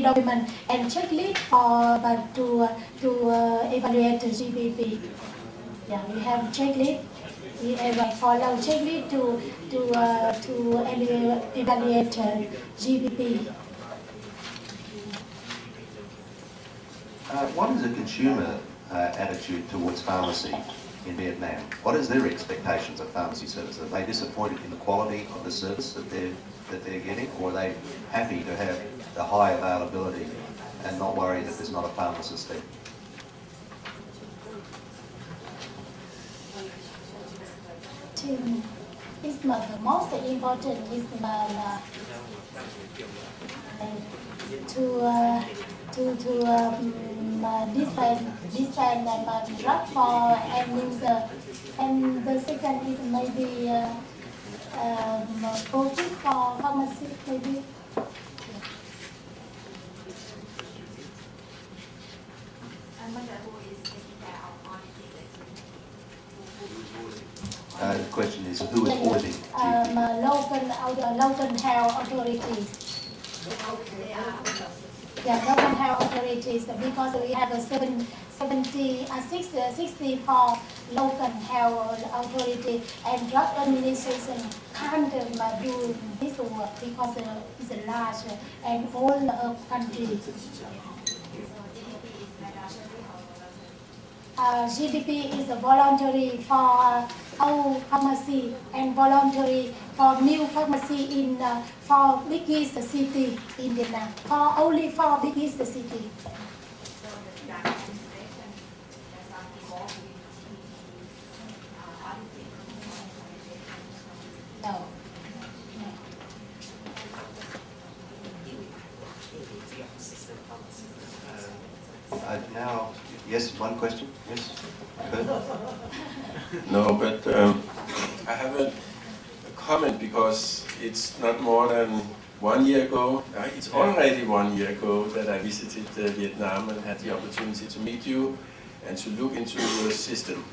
necessary document and checklist for to evaluate the GPP. Yeah, we have checklist. We follow checklist to evaluate GPP. What is the consumer attitude towards pharmacy in Vietnam? What is their expectations of pharmacy service? Are they disappointed in the quality of the service that they're getting, or are they happy to have the high availability and not worry that there's not a pharmacist there? It's the most important is design drug for end user, and the second is maybe profit for pharmacy maybe. The question is, who is auditing? Local health authorities. Yeah, local health authorities, because we have 64 local health authority, and drug administration can't do this work because it's large and all countries. GDP is voluntary for all pharmacy and voluntary for new pharmacy in for biggest city in Vietnam. Only for biggest city. No. Now, yes, one question. Yes. No, but I have a comment, because it's not more than 1 year ago. It's already 1 year ago that I visited Vietnam and had the opportunity to meet you and to look into your system.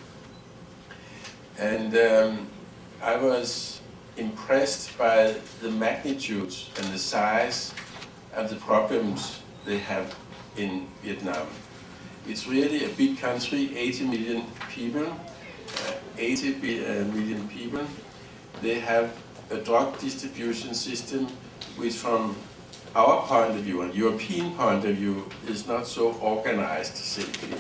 And I was impressed by the magnitude and the size of the problems they have in Vietnam. It's really a big country, 80 million people. They have a drug distribution system which, from our point of view, and European point of view, is not so organized simply.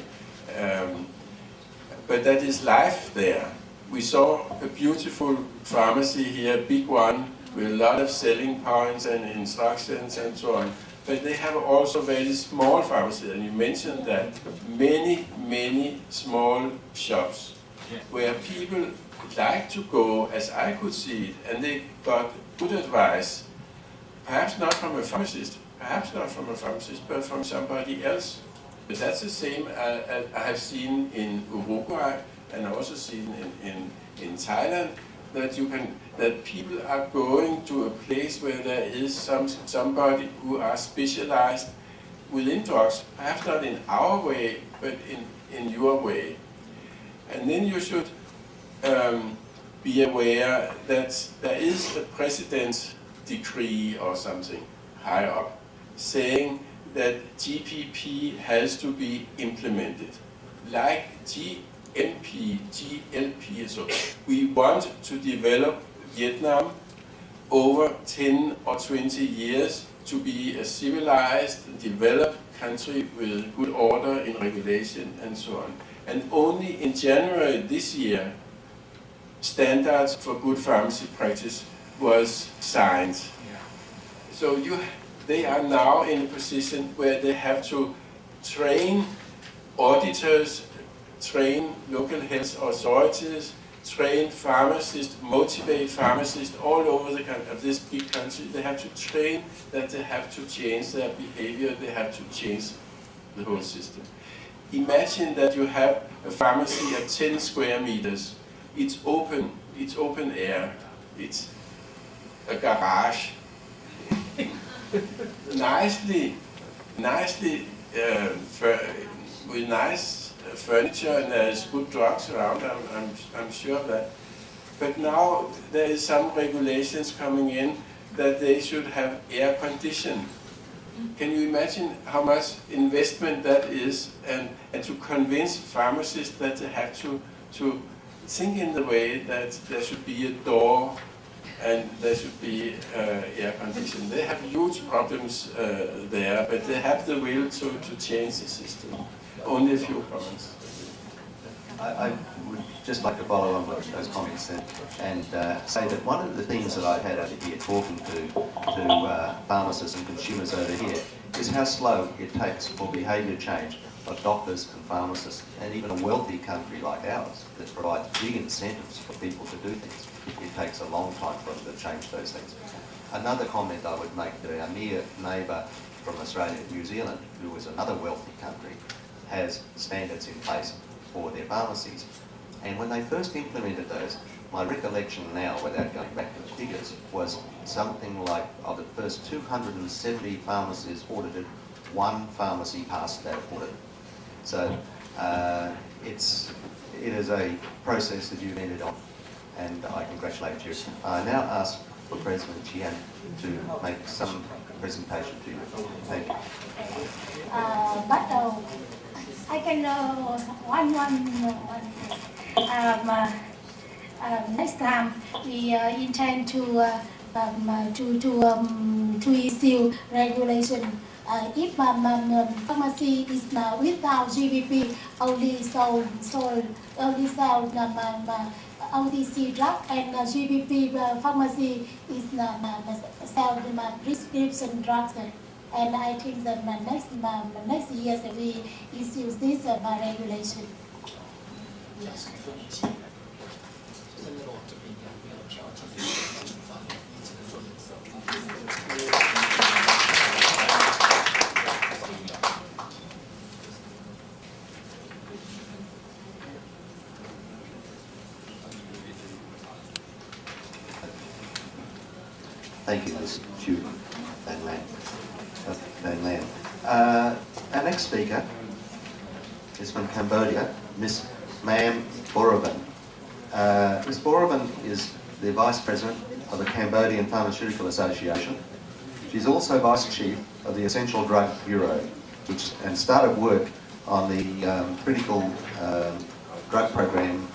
But that is life there. We saw a beautiful pharmacy here, a big one, with a lot of selling points and instructions and so on. But they have also very small pharmacies, and you mentioned that many small shops where people like to go, as I could see it, and they got good advice, perhaps not from a pharmacist, but from somebody else. But that's the same I have seen in Uruguay, and also seen in Thailand, that people are going to a place where there is somebody who are specialized within drugs, perhaps not in our way, but in your way. And then you should be aware that there is a president's decree or something high up saying that GPP has to be implemented, like GLP. So we want to develop Vietnam over 10 or 20 years to be a civilized, developed country with good order in regulation and so on. And only in January this year, standards for good pharmacy practice was signed. Yeah. So they are now in a position where they have to train auditors, train local health authorities, train pharmacists, motivate pharmacists all over this big country. They have to train that they have to change their behavior, they have to change the whole system. Imagine that you have a pharmacy at 10 square meters. It's open air. It's a garage. nicely with nice furniture, and there's good drugs around. I'm sure of that. But now there is some regulations coming in that they should have air condition Can you imagine how much investment that is, and to convince pharmacists that they have to think in the way that there should be a door and there should be air conditioning. They have huge problems there, but they have the will to change the system. Only a few comments. I would just like to follow on with those comments and say that one of the things that I've had over here talking to pharmacists and consumers over here is how slow it takes for behaviour change of doctors and pharmacists, and even a wealthy country like ours that provides big incentives for people to do things. It takes a long time for them to change those things. Another comment I would make to our near neighbour from Australia, New Zealand, who is another wealthy country, has standards in place for their pharmacies. And when they first implemented those, my recollection now, without going back to the figures, was something like of the first 270 pharmacies audited, one pharmacy passed that audit. So it is a process that you've ended on, and I congratulate you. I now ask for President Chiang to make some presentation to you. Thank you. Bắt đầu, I can next time we intend to issue regulation. If pharmacy is without GBP, only sold OTC drug, and GBP pharmacy is sell prescription drugs. And I think that next year we issue this by regulation. Thank you, Ms. Chu Van Lam. Our next speaker is from Cambodia, Ms. Mam Boravan. Ms. Boravan is the Vice President of the Cambodian Pharmaceutical Association. She's also Vice Chief of the Essential Drug Bureau, and started work on the critical drug program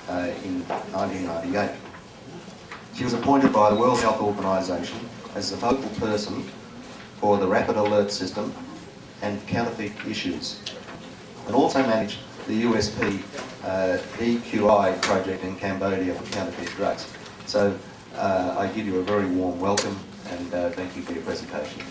in 1998. She was appointed by the World Health Organization as the focal person for the Rapid Alert System and counterfeit issues, and also managed the USP EQI project in Cambodia for counterfeit drugs. So I give you a very warm welcome, and thank you for your presentation.